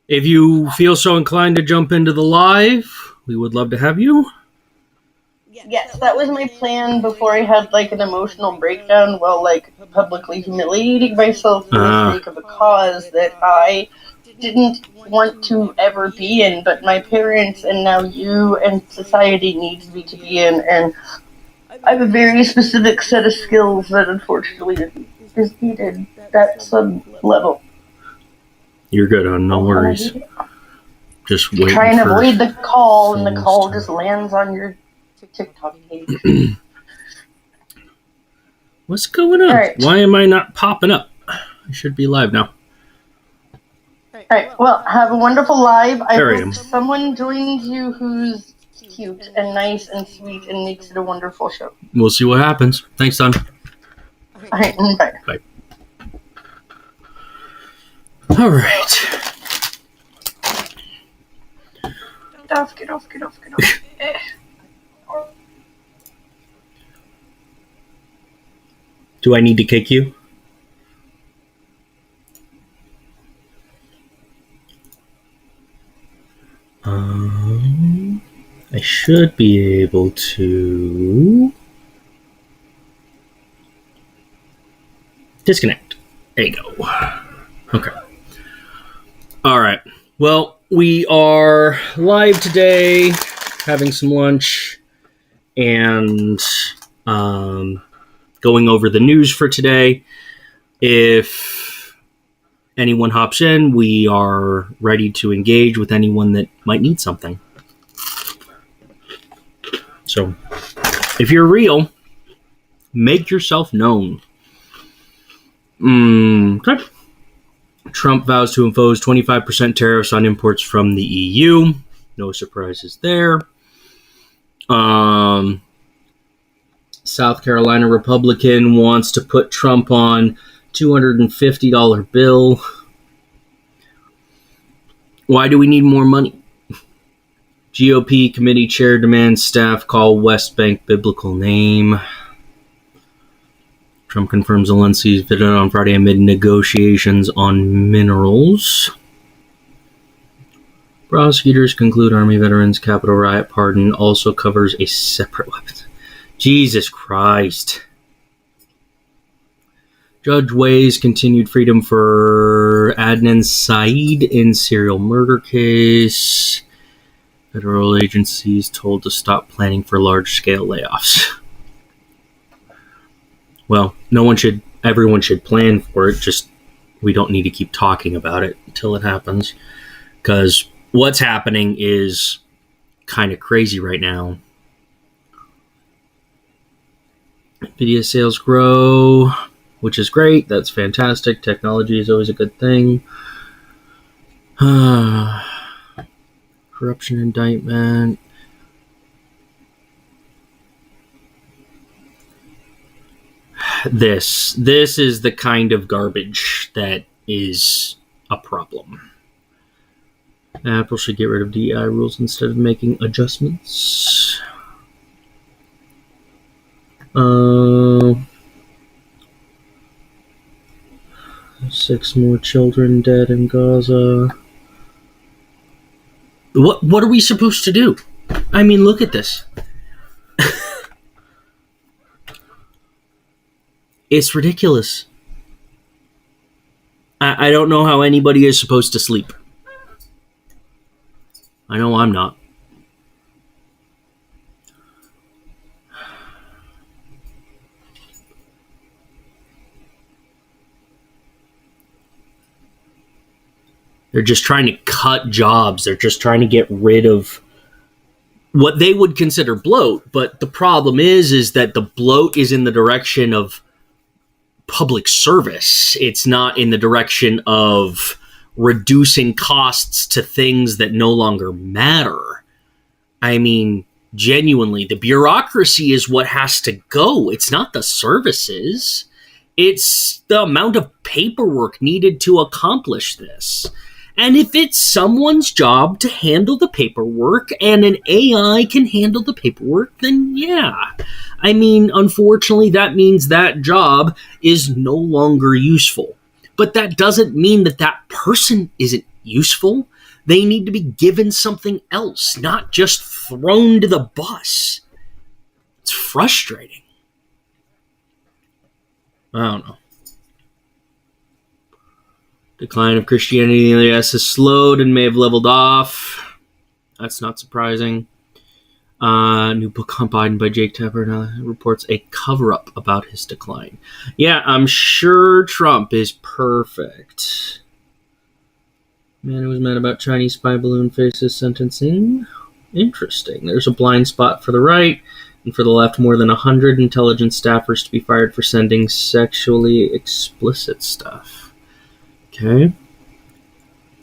If you feel so inclined to jump into the live, we would love to have you. Yes, that was my plan before I had an emotional breakdown while publicly humiliating myself for the sake of a cause that I didn't want to ever be in, but my parents and now you and society needs me to be in, and I have a very specific set of skills that unfortunately is needed at some level. You're good, hon. No worries. Just wait. Try and avoid the call, and the call just lands on your TikTok page. What's going on? Right. Why am I not popping up? I should be live now. Alright, well, have a wonderful live. I There I hope am. someone joins you who's cute and nice and sweet and makes it a wonderful show. We'll see what happens. Thanks, son. Alright, bye. Bye. All right. Get off. Do I need to kick you? I should be able to disconnect. There you go. Okay. All right. Well, we are live today, having some lunch, and going over the news for today. If anyone hops in, we are ready to engage with anyone that might need something. So, if you're real, make yourself known. Okay. Trump vows to impose 25% tariffs on imports from the EU. No surprises there. South Carolina Republican wants to put Trump on $250 bill. Why do we need more money? GOP committee chair demands staff call West Bank biblical name. Trump confirms Zelensky's visit on Friday amid negotiations on minerals. Prosecutors conclude Army veterans' Capitol riot pardon also covers a separate weapon. Jesus Christ. Judge weighs continued freedom for Adnan Syed in serial murder case. Federal agencies told to stop planning for large-scale layoffs. Well, everyone should plan for it, just we don't need to keep talking about it until it happens. Because what's happening is kind of crazy right now. Nvidia sales grow, which is great. That's fantastic. Technology is always a good thing. Corruption indictment. This is the kind of garbage that is a problem. Apple should get rid of DEI rules instead of making adjustments. 6 more children dead in Gaza. What are we supposed to do? I mean, look at this. It's ridiculous. I don't know how anybody is supposed to sleep. I know I'm not. They're just trying to cut jobs. They're just trying to get rid of what they would consider bloat. But the problem is that the bloat is in the direction of public service. It's not in the direction of reducing costs to things that no longer matter. I mean, genuinely, the bureaucracy is what has to go. It's not the services. It's the amount of paperwork needed to accomplish this. And if it's someone's job to handle the paperwork and an AI can handle the paperwork, then yeah. I mean, unfortunately, that means that job is no longer useful. But that doesn't mean that person isn't useful. They need to be given something else, not just thrown to the bus. It's frustrating. I don't know. Decline of Christianity in the U.S. has slowed and may have leveled off. That's not surprising. New book on Biden by Jake Tapper reports a cover-up about his decline. Yeah, I'm sure Trump is perfect. Man who was mad about Chinese spy balloon faces sentencing. Interesting. There's a blind spot for the right, and for the left, more than 100 intelligence staffers to be fired for sending sexually explicit stuff. Okay.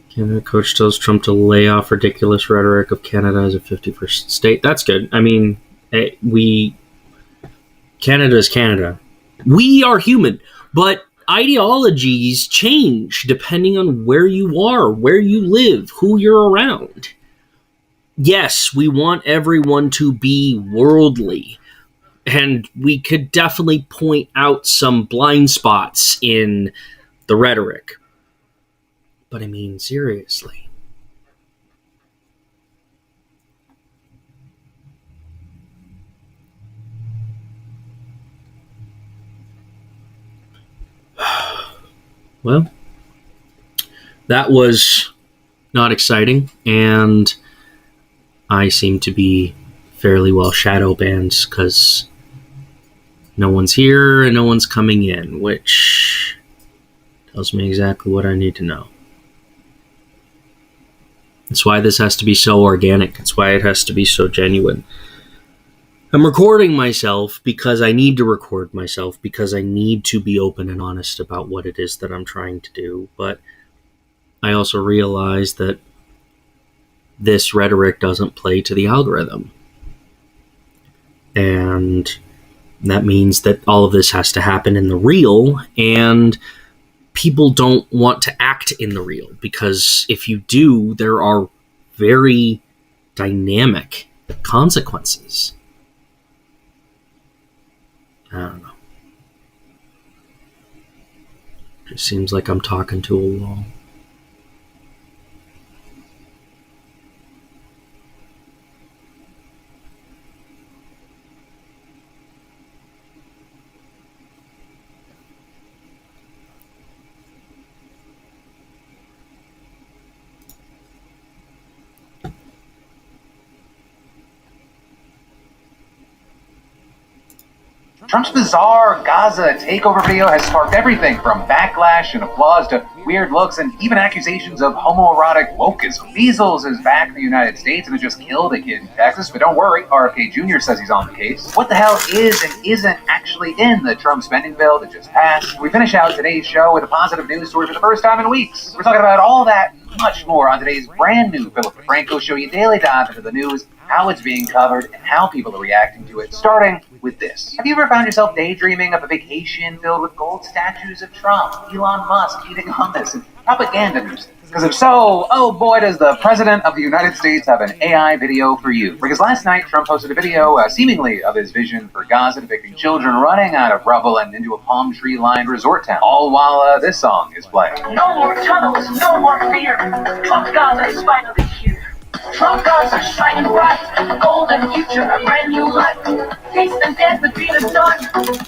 Canada coach tells Trump to lay off ridiculous rhetoric of Canada as a 51st state. That's good. I mean, Canada is Canada. We are human, but ideologies change depending on where you are, where you live, who you're around. Yes, we want everyone to be worldly, and we could definitely point out some blind spots in the rhetoric. But I mean, seriously. Well, that was not exciting, and I seem to be fairly well shadow banned because no one's here and no one's coming in, which tells me exactly what I need to know. That's why this has to be so organic. That's why it has to be so genuine. I'm recording myself because I need to record myself, because I need to be open and honest about what it is that I'm trying to do. But I also realize that this rhetoric doesn't play to the algorithm. And that means that all of this has to happen in the real, and people don't want to act in the real, because if you do, there are very dynamic consequences. I don't know. It seems like I'm talking to a wall. Trump's bizarre Gaza takeover video has sparked everything from backlash and applause to weird looks and even accusations of homoerotic wokeism. Measles is back in the United States and has just killed a kid in Texas, but don't worry, RFK Jr. says he's on the case. What the hell is and isn't actually in the Trump spending bill that just passed? We finish out today's show with a positive news story for the first time in weeks. We're talking about all that much more on today's brand new Philip DeFranco Show, you daily dive into the news, how it's being covered, and how people are reacting to it, starting with this. Have you ever found yourself daydreaming of a vacation filled with gold statues of Trump, Elon Musk eating hummus, and propaganda news? Because if so, oh boy, does the President of the United States have an AI video for you. Because last night, Trump posted a video, seemingly of his vision for Gaza, depicting children running out of rubble and into a palm tree-lined resort town, all while this song is playing. No more tunnels, no more fear. Trump Gaza is finally here. Trump Gaza shining bright, a golden future, a brand new life. Taste and dance, the beat is done.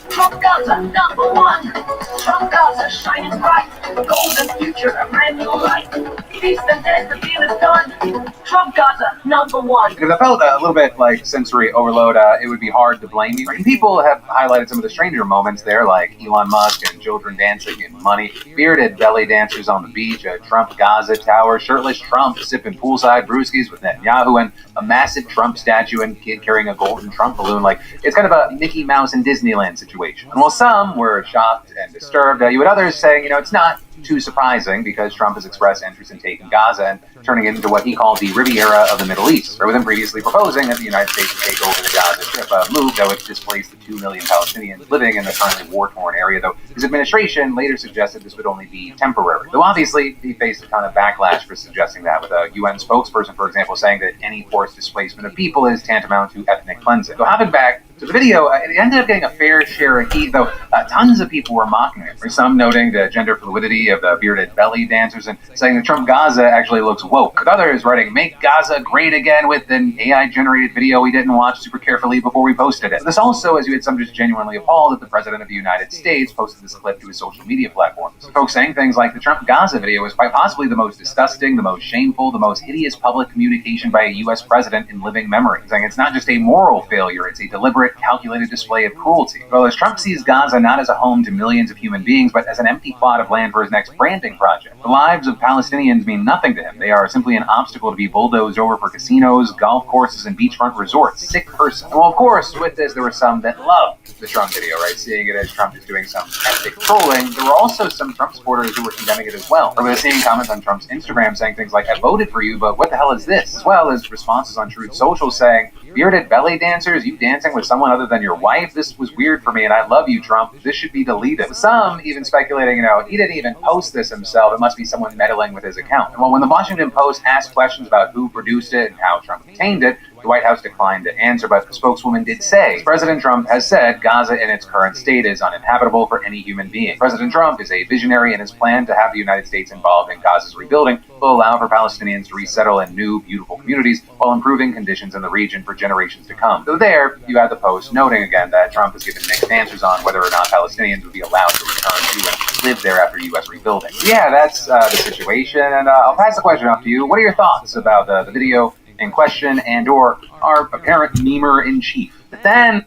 Trump Gaza, number one. Trump Gaza shining bright, a golden future, a brand new life. Taste and dance, the beat is done. Trump Gaza, number one. Because I felt a little bit like sensory overload, it would be hard to blame me. And people have highlighted some of the stranger moments there, like Elon Musk and children dancing in money, bearded belly dancers on the beach, a Trump Gaza tower, shirtless Trump sipping poolside brewskis with Netanyahu, and a massive Trump statue and kid carrying a golden Trump balloon. Like, it's kind of a Mickey Mouse and Disneyland situation. And while some were shocked and disturbed, you had others saying, it's not too surprising because Trump has expressed interest in taking Gaza and turning it into what he called the Riviera of the Middle East, or with him previously proposing that the United States would take over the Gaza Strip, a move that would displace the 2 million Palestinians living in the currently war-torn area, though his administration later suggested this would only be temporary. Though obviously, he faced a ton of backlash for suggesting that, with a UN spokesperson, for example, saying that any forced displacement of people is tantamount to ethnic cleansing. So hopping back So the video, it ended up getting a fair share of heat, though tons of people were mocking it. For some noting the gender fluidity of the bearded belly dancers and saying that Trump Gaza actually looks woke. With others writing, make Gaza great again, with an AI-generated video we didn't watch super carefully before we posted it. This also, as you had some just genuinely appalled that the President of the United States posted this clip to his social media platforms. Folks saying things like the Trump Gaza video was quite possibly the most disgusting, the most shameful, the most hideous public communication by a U.S. president in living memory. Saying it's not just a moral failure, it's a deliberate, calculated display of cruelty. Well, as Trump sees Gaza not as a home to millions of human beings, but as an empty plot of land for his next branding project. The lives of Palestinians mean nothing to him. They are simply an obstacle to be bulldozed over for casinos, golf courses, and beachfront resorts. Sick person. And well, of course, with this, there were some that loved the Trump video, right? Seeing it as Trump is doing some epic trolling. There were also some Trump supporters who were condemning it as well. Or with seeing comments on Trump's Instagram saying things like, I voted for you, but what the hell is this? As well as responses on Truth Social saying, bearded belly dancers, you dancing with someone other than your wife? This was weird for me, and I love you, Trump. This should be deleted. Some even speculating, he didn't even post this himself. It must be someone meddling with his account. And well, when the Washington Post asked questions about who produced it and how Trump obtained it, the White House declined to answer, but the spokeswoman did say, President Trump has said Gaza in its current state is uninhabitable for any human being. President Trump is a visionary, and his plan to have the United States involved in Gaza's rebuilding will allow for Palestinians to resettle in new, beautiful communities while improving conditions in the region for generations to come. So there, you had the Post noting again that Trump has given mixed answers on whether or not Palestinians would be allowed to return to and live there after U.S. rebuilding. So yeah, that's the situation, and I'll pass the question off to you. What are your thoughts about the video in question and or our apparent memer-in-chief? But then...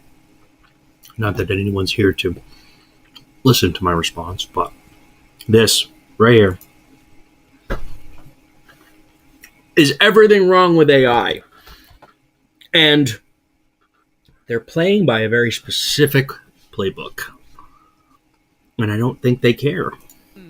Not that anyone's here to listen to my response, but this right here is everything wrong with AI. And they're playing by a very specific playbook. And I don't think they care.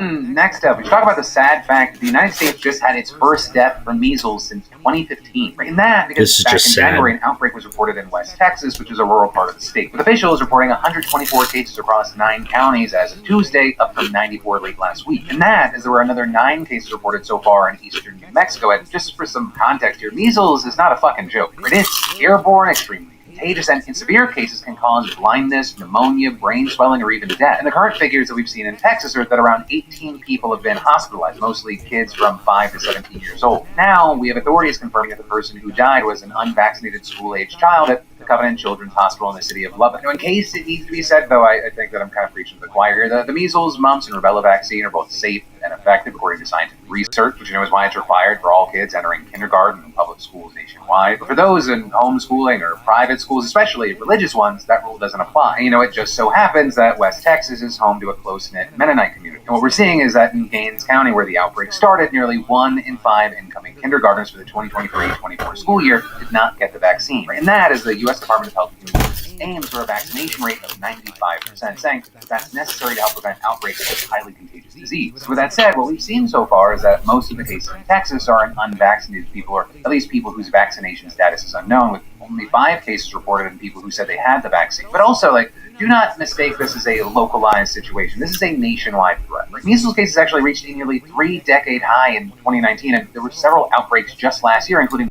Next up, we should talk about the sad fact that the United States just had its first death from measles since 2015. Right? And that because back in January, an outbreak was reported in West Texas, which is a rural part of the state. With officials reporting 124 cases across 9 counties as of Tuesday, up from 94 late last week. And that is there were another 9 cases reported so far in eastern New Mexico. And just for some context here, measles is not a fucking joke. It's airborne, extremely contagious, and in severe cases can cause blindness, pneumonia, brain swelling, or even death. And the current figures that we've seen in Texas are that around 18 people have been hospitalized, mostly kids from 5 to 17 years old. Now, we have authorities confirming that the person who died was an unvaccinated school-age child at the Covenant Children's Hospital in the city of Lubbock. Now, in case it needs to be said, though, I think that I'm kind of preaching to the choir here, the measles, mumps, and rubella vaccine are both safe and effective according to scientific research, which is why it's required for all kids entering kindergarten and public schools nationwide. But for those in homeschooling or private schools, especially religious ones, that rule doesn't apply. And, it just so happens that West Texas is home to a close-knit Mennonite community. And what we're seeing is that in Gaines County, where the outbreak started, nearly 1 in 5 incoming kindergartners for the 2023-24 school year did not get the vaccine. Right? And that is the U.S. Department of Health and Human Services aims for a vaccination rate of 95%, saying that's necessary to help prevent outbreaks of this highly contagious disease. So with that said, what we've seen so far is that most of the cases in Texas are in unvaccinated people, or at least people whose vaccination status is unknown, with only 5 cases reported in people who said they had the vaccine. But also, do not mistake this as a localized situation. This is a nationwide threat. Measles cases actually reached a nearly 3-decade high in 2019, and there were several outbreaks just last year, including